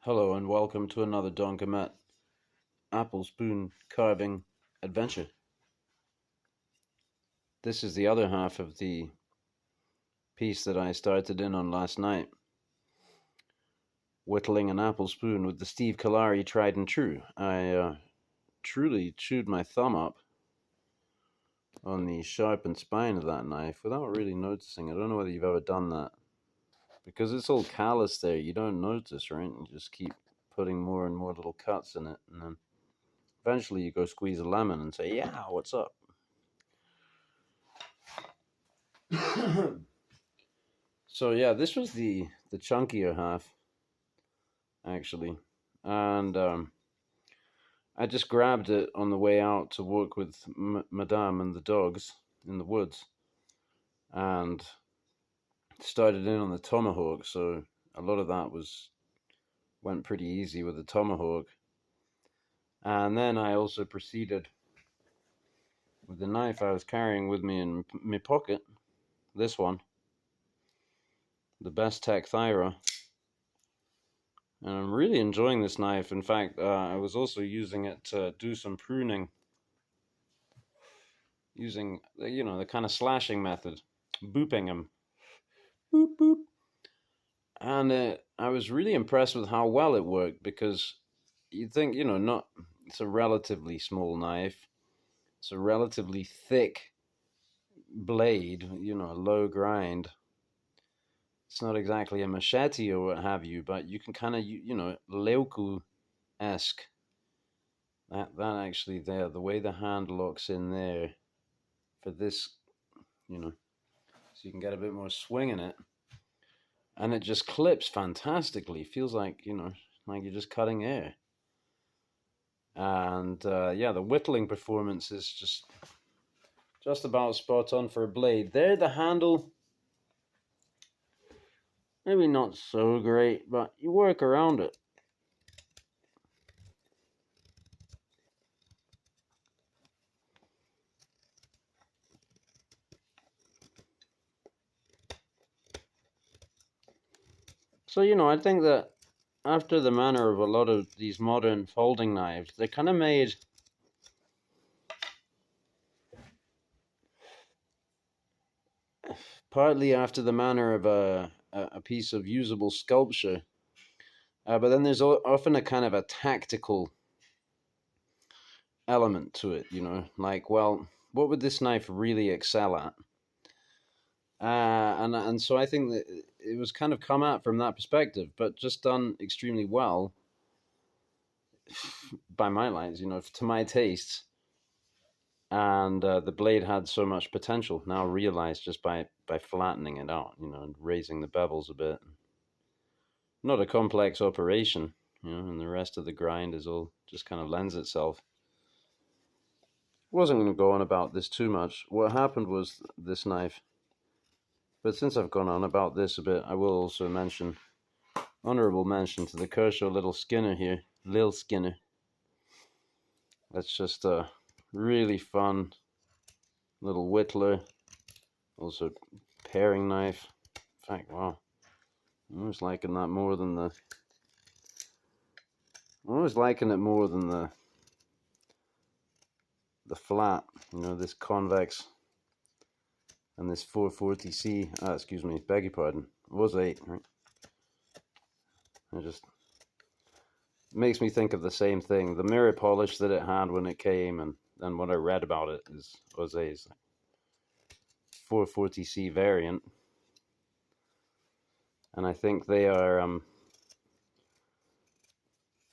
Hello and welcome to another Don Gourmet apple spoon carving adventure. This is the other half of the piece that I started in on last night, whittling an apple spoon with the Steve Kalari tried and true. I truly chewed my thumb up on the sharpened spine of that knife without really noticing. I don't know whether you've ever done that. Because it's all callous there, you don't notice, right? You just keep putting more and more little cuts in it, and then eventually you go squeeze a lemon and say, yeah, what's up? So yeah, this was the chunkier half, actually. And I just grabbed it on the way out to walk with Madame and the dogs in the woods. And started in on the tomahawk, so a lot of that went pretty easy with the tomahawk. And then I also proceeded with the knife I was carrying with me in my pocket, this one, the Best Tech Thyra. And I'm really enjoying this knife. In fact, I was also using it to do some pruning, using, the kind of slashing method, booping them. Boop, boop. And I was really impressed with how well it worked, because you'd think, it's a relatively small knife. It's a relatively thick blade, low grind. It's not exactly a machete or what have you, but you can kind of, Leuku-esque. That actually there, the way the hand locks in there for this, so you can get a bit more swing in it. And it just clips fantastically. Feels like, like you're just cutting air. And the whittling performance is just about spot on for a blade. There, the handle, maybe not so great, but you work around it. So, I think that after the manner of a lot of these modern folding knives, they're kind of made partly after the manner of a piece of usable sculpture. But then there's often a kind of a tactical element to it, like, well, what would this knife really excel at? And so I think that it was kind of come at from that perspective, but just done extremely well by my lines, to my tastes. And the blade had so much potential, now realized just by flattening it out, and raising the bevels a bit. Not a complex operation, and the rest of the grind is all just kind of lends itself. Wasn't going to go on about this too much. What happened was this knife. But since I've gone on about this a bit, I will also mention, honorable mention to the Kershaw Little Skinner here, Lil Skinner. That's just a really fun little whittler, also paring knife. In fact, wow, I'm always liking that more than the. I'm always liking it more than the flat. This convex. And this 440C, excuse me, beg your pardon, it was 8, right? It makes me think of the same thing. The mirror polish that it had when it came, and what I read about it was a 440C variant. And I think they are, a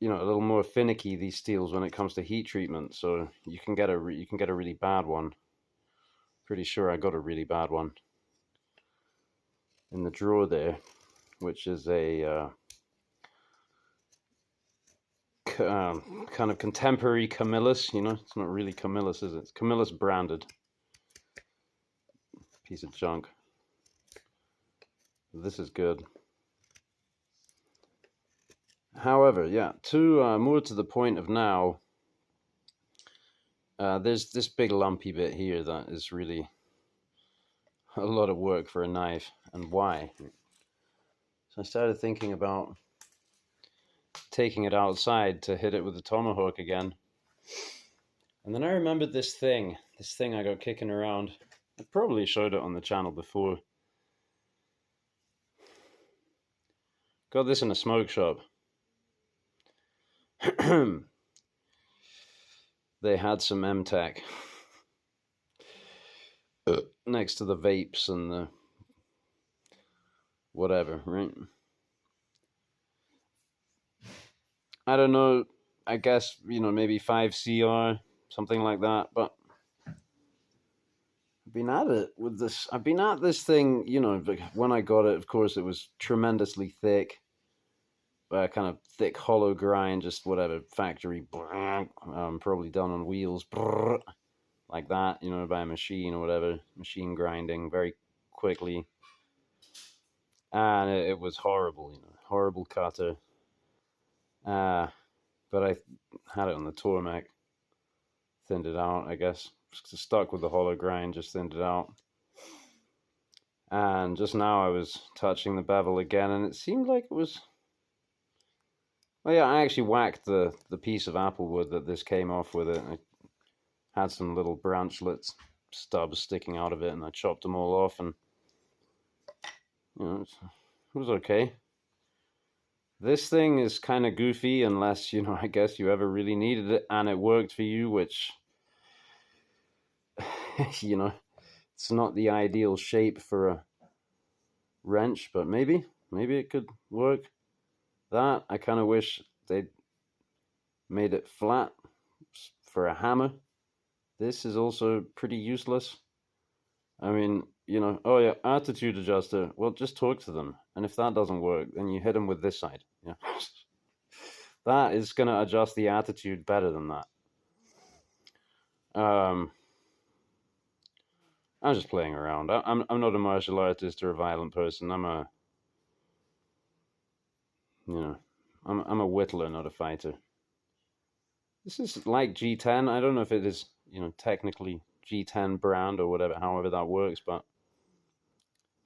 little more finicky, these steels, when it comes to heat treatment. So you can get a really bad one. Pretty sure I got a really bad one in the drawer there, which is a kind of contemporary Camillus. It's not really Camillus, is it? It's Camillus branded piece of junk. This is good. However, yeah, more to the point of now, there's this big lumpy bit here that is really a lot of work for a knife. And why? So I started thinking about taking it outside to hit it with the tomahawk again. And then I remembered this thing I got kicking around. I probably showed it on the channel before. Got this in a smoke shop. They had some M-Tech next to the vapes and the whatever, right? I don't know, I guess, maybe 5CR, something like that, but I've been at it with this. I've been at this thing, when I got it, of course, it was tremendously thick, kind of thick hollow grind, just whatever, factory, probably done on wheels, like that, by a machine or whatever, machine grinding very quickly. And it was horrible, horrible cutter. But I had it on the Tormac, thinned it out, I guess. Stuck with the hollow grind, just thinned it out. And just now I was touching the bevel again, and it seemed like it was... Well, yeah, I actually whacked the piece of apple wood that this came off with it. I had some little branchlets, stubs sticking out of it, and I chopped them all off, and it was okay. This thing is kind of goofy unless, I guess you ever really needed it and it worked for you, which, it's not the ideal shape for a wrench, but maybe it could work. That, I kind of wish they'd made it flat for a hammer. This is also pretty useless. I mean, oh yeah, attitude adjuster. Well, just talk to them. And if that doesn't work, then you hit them with this side. Yeah. That is going to adjust the attitude better than that. I'm just playing around. I'm not a martial artist or a violent person. I'm a whittler, not a fighter. This is like G10. I don't know if it is, technically G10 brand or whatever, however that works, but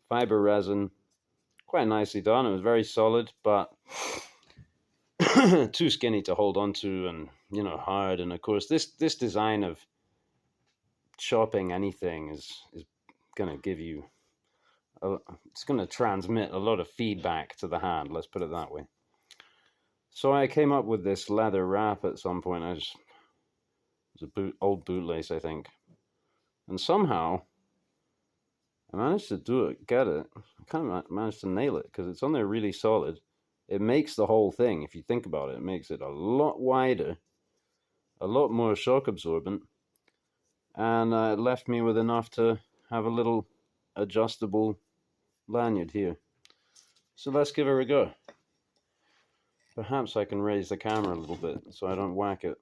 fiber resin, quite nicely done. It was very solid, but too skinny to hold on to, and hard. And of course, this design of chopping anything is gonna give you it's gonna transmit a lot of feedback to the hand, let's put it that way. So I came up with this leather wrap at some point. It was old bootlace, I think, and somehow I managed to get it. I kind of managed to nail it because it's on there really solid. It makes the whole thing, if you think about it, it makes it a lot wider, a lot more shock absorbent, and it left me with enough to have a little adjustable lanyard here. So let's give her a go. Perhaps I can raise the camera a little bit so I don't whack it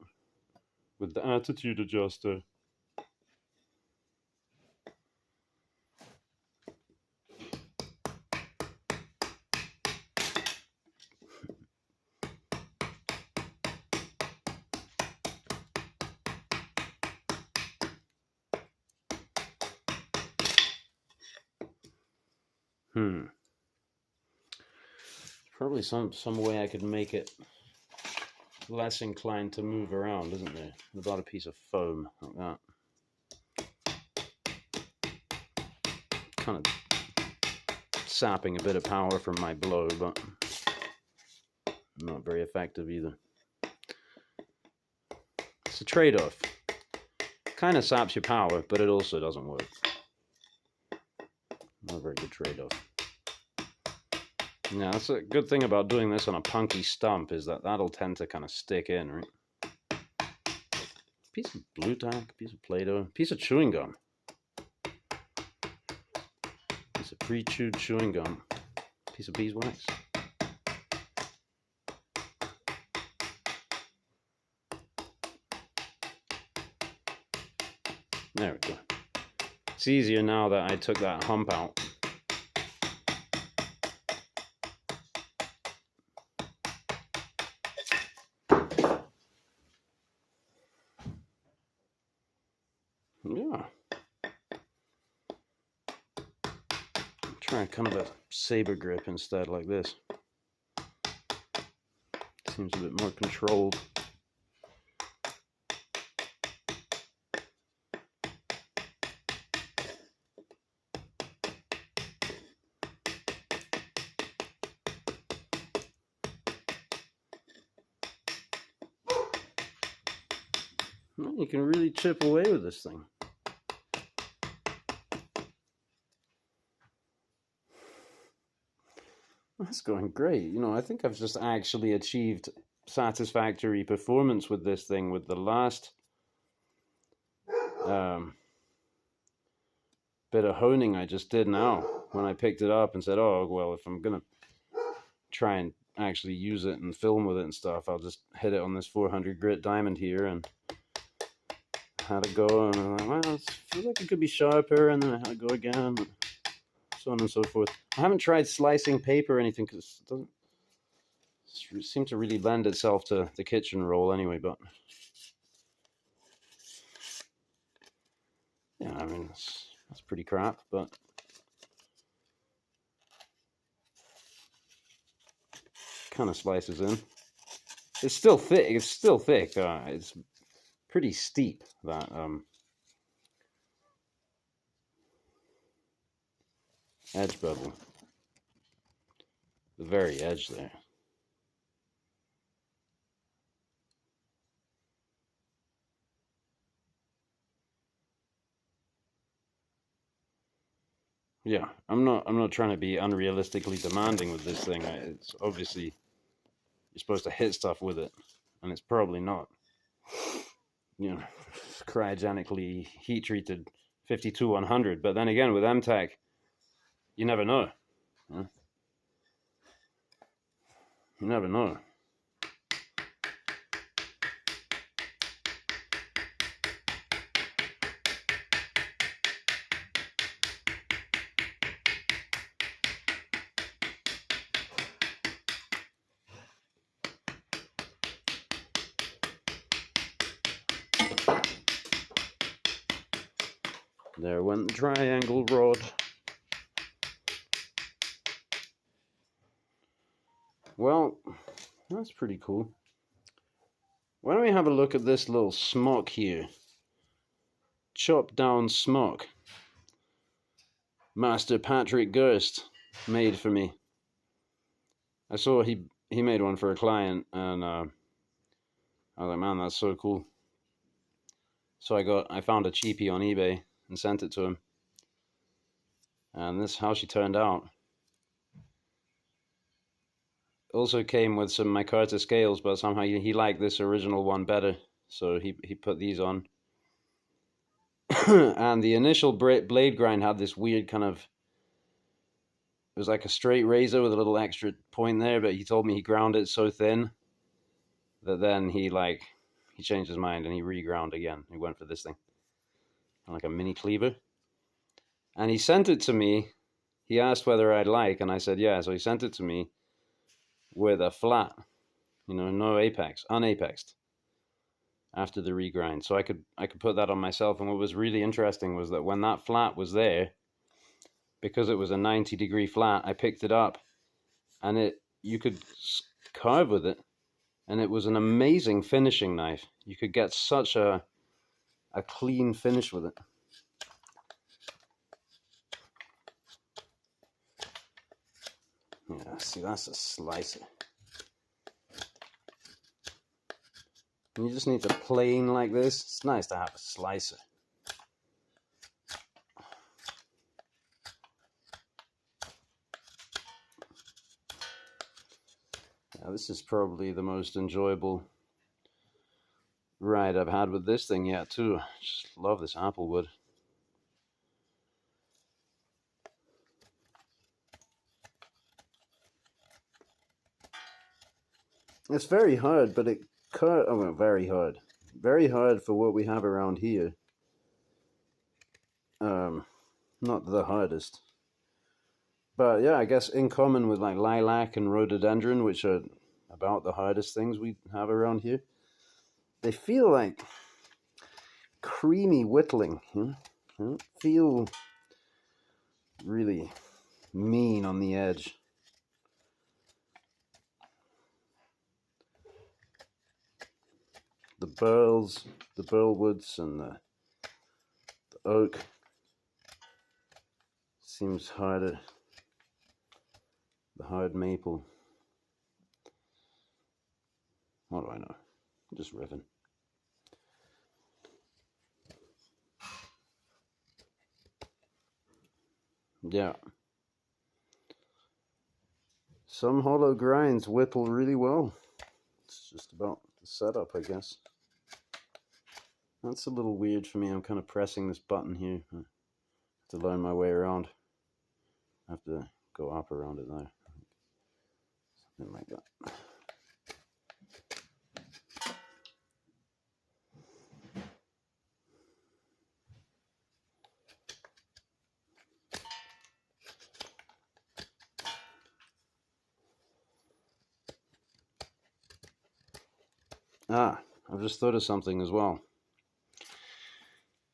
with the attitude adjuster. Probably some way I could make it less inclined to move around, isn't there? Without a piece of foam like that. Kind of sapping a bit of power from my blow, but not very effective either. It's a trade-off. Kind of saps your power, but it also doesn't work. Not a very good trade-off. Yeah, that's a good thing about doing this on a punky stump, is that that'll tend to kind of stick in, right? Piece of blue tack, piece of Play-Doh, piece of chewing gum. Piece of pre-chewed chewing gum. Piece of beeswax. There we go. It's easier now that I took that hump out. Yeah. Try kind of a saber grip instead, like this. seems a bit more controlled. You can really chip away with this thing. That's going great. You know, I think I've just actually achieved satisfactory performance with this thing with the last bit of honing I just did now when I picked it up and said, oh, well, if I'm going to try and actually use it and film with it and stuff, I'll just hit it on this 400 grit diamond here, and had it go, and I'm like, well, it feels like it could be sharper, and then I had to go again, so on and so forth. I haven't tried slicing paper or anything because it doesn't seem to really lend itself to the kitchen roll anyway, but yeah, I mean, that's pretty crap, but kind of slices in. It's still thick. It's still thick. It's pretty steep, that edge bevel. The very edge there. Yeah, I'm not trying to be unrealistically demanding with this thing. It's obviously, you're supposed to hit stuff with it, and it's probably not, you know, cryogenically heat treated 52-100. But then again, with MTech, you never know. Huh? You never know. There went the triangle rod. Well, that's pretty cool. Why don't we have a look at this little smock here? Chopped down smock. Master Patrick Gerst made for me. I saw he made one for a client, and I was like, man, that's so cool. So I found a cheapie on eBay and sent it to him. And this is how she turned out. Also came with some micarta scales, but somehow he liked this original one better, so he put these on. And the initial blade grind had this weird kind of, it was like a straight razor with a little extra point there, but he told me he ground it so thin that then he changed his mind and he reground again. He went for this thing, like a mini cleaver. And he sent it to me. He asked whether I'd like, and I said yeah. So he sent it to me with a flat, you know, no apex, unapexed after the regrind. So I could put that on myself. And what was really interesting was that when that flat was there, because it was a 90-degree flat, I picked it up, and you could carve with it, and it was an amazing finishing knife. You could get such a clean finish with it. Yeah, see, that's a slicer. And you just need to plane like this. It's nice to have a slicer. Yeah, this is probably the most enjoyable ride I've had with this thing yet, too. Just love this applewood. It's very hard, but very hard. Very hard for what we have around here. Not the hardest. But yeah, I guess in common with like lilac and rhododendron, which are about the hardest things we have around here, they feel like creamy whittling. You know? Feel really mean on the edge. the burls, the burl woods, and the oak seems harder. The hard maple. What do I know? I'm just riffing. Yeah. Some hollow grinds whittle really well. It's just about the setup, I guess. That's a little weird for me. I'm kind of pressing this button here. I have to learn my way around. I have to go up around it now. Something like that. I've just thought of something as well.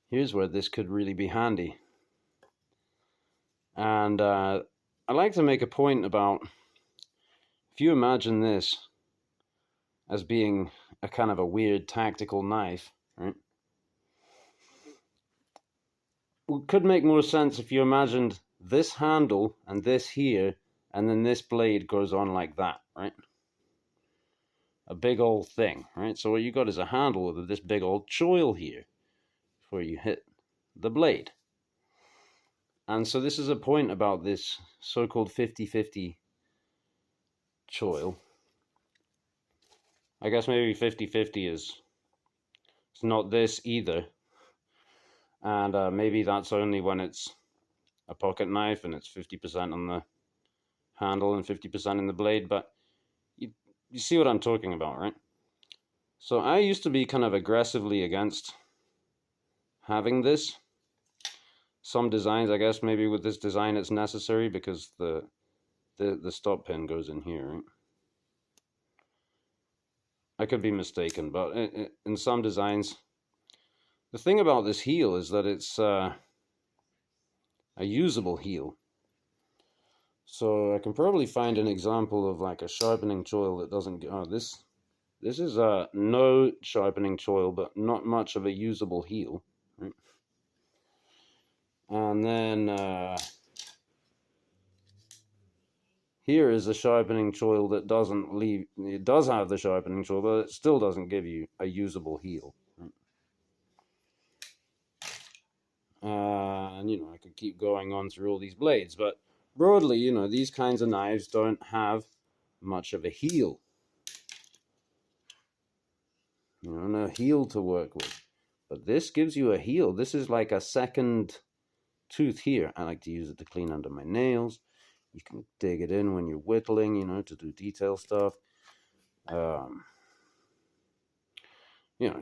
Here's where this could really be handy. And I like to make a point about, if you imagine this as being a kind of a weird tactical knife, right? It could make more sense if you imagined this handle and this here, and then this blade goes on like that, right? A big old thing, right? So what you got is a handle with this big old choil here before you hit the blade. And so this is a point about this so-called 50-50 choil. I guess maybe 50-50 is it's not this either. And maybe that's only when it's a pocket knife and it's 50% on the handle and 50% in the blade. But you see what I'm talking about, right? So I used to be kind of aggressively against having this. Some designs, I guess maybe with this design it's necessary because the stop pin goes in here, right? I could be mistaken, but in some designs, the thing about this heel is that it's a usable heel. So I can probably find an example of like a sharpening choil that doesn't go. Oh, this is a no sharpening choil, but not much of a usable heel, right? And then here is a sharpening choil that doesn't leave. It does have the sharpening choil, but it still doesn't give you a usable heel. Right? And you know, I could keep going on through all these blades, but broadly, you know, these kinds of knives don't have much of a heel. You know, no heel to work with. But this gives you a heel. This is like a second tooth here. I like to use it to clean under my nails. You can dig it in when you're whittling, you know, to do detail stuff. You know,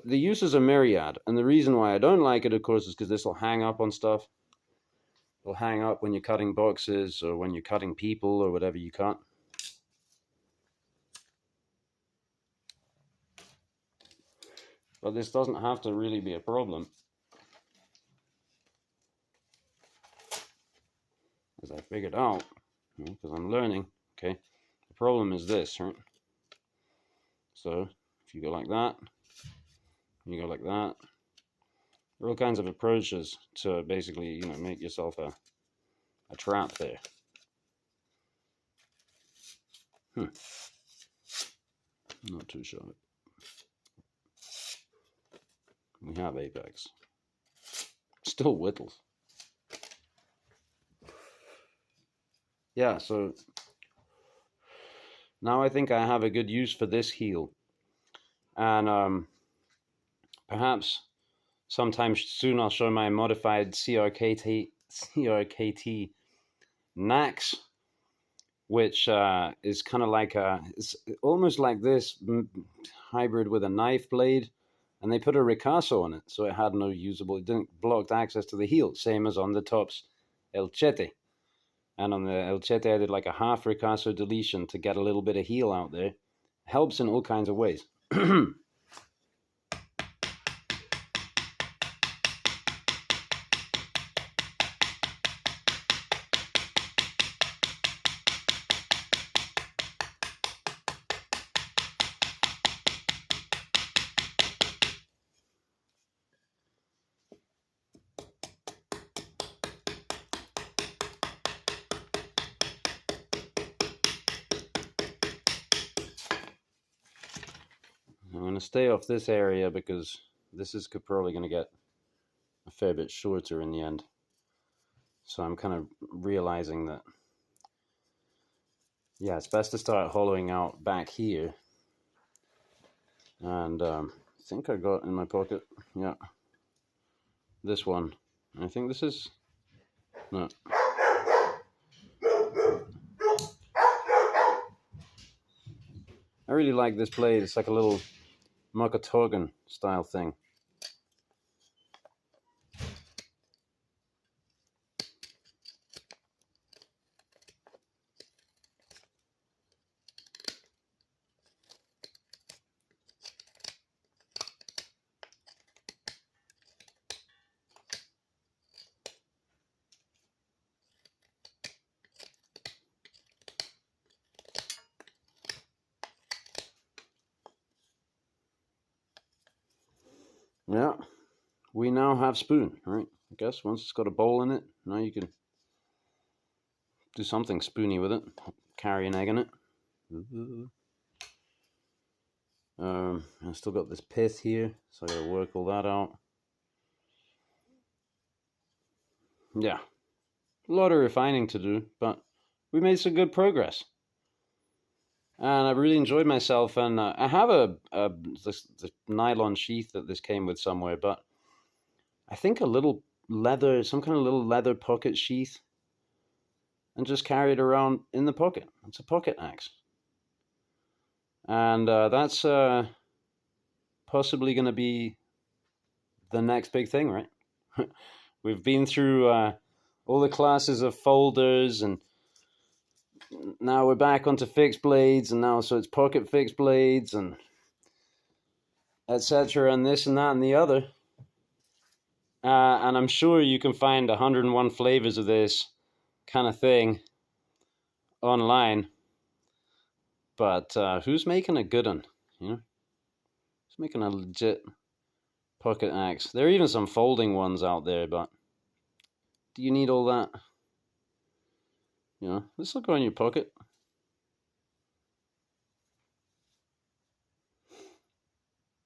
the uses are myriad. And the reason why I don't like it, of course, is because this will hang up on stuff. It'll hang up when you're cutting boxes or when you're cutting people or whatever you cut. But this doesn't have to really be a problem. As I figured out, because I'm learning, okay, the problem is this, right? So if you go like that, you go like that, there are all kinds of approaches to basically, you know, make yourself a trap there. Not too sharp. We have apex. Still whittles. Yeah, so now I think I have a good use for this heel. And perhaps sometime soon I'll show my modified CRKT Nax, which is kind of like it's almost like this hybrid with a knife blade, and they put a ricasso on it, so it had no usable, it didn't block access to the heel, same as on the Tops El Chete. And on the El Chete I did like a half ricasso deletion to get a little bit of heel out there. Helps in all kinds of ways. I'm going to stay off this area because this is probably going to get a fair bit shorter in the end. So I'm kind of realizing that, yeah, it's best to start hollowing out back here. And I think I got in my pocket, yeah, this one. I think this is, no. I really like this blade. It's like a little Makatogan style thing. Yeah, we now have spoon, right? I guess once it's got a bowl in it, now you can do something spoony with it. Carry an egg in it. I still got this pith here, so I gotta work all that out. Yeah, a lot of refining to do, but we made some good progress. And I really enjoyed myself, and I have this nylon sheath that this came with somewhere, but I think a little leather, some kind of little leather pocket sheath, and just carry it around in the pocket. It's a pocket axe. And that's possibly going to be the next big thing, right? We've been through all the classes of folders, and now we're back onto fixed blades, and now so it's pocket fixed blades, and etc., and this and that and the other. And I'm sure you can find 101 flavors of this kind of thing online. But who's making a good one? You know, who's making a legit pocket axe? There are even some folding ones out there, but do you need all that? You know, this will go in your pocket.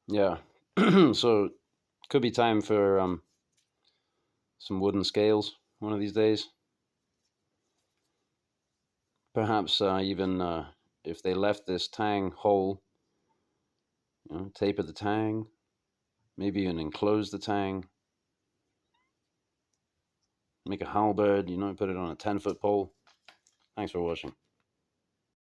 Yeah. So could be time for some wooden scales one of these days. Perhaps even if they left this tang whole, you know, taper the tang, maybe even enclose the tang, make a halberd, you know, put it on a 10-foot pole. Thanks for watching.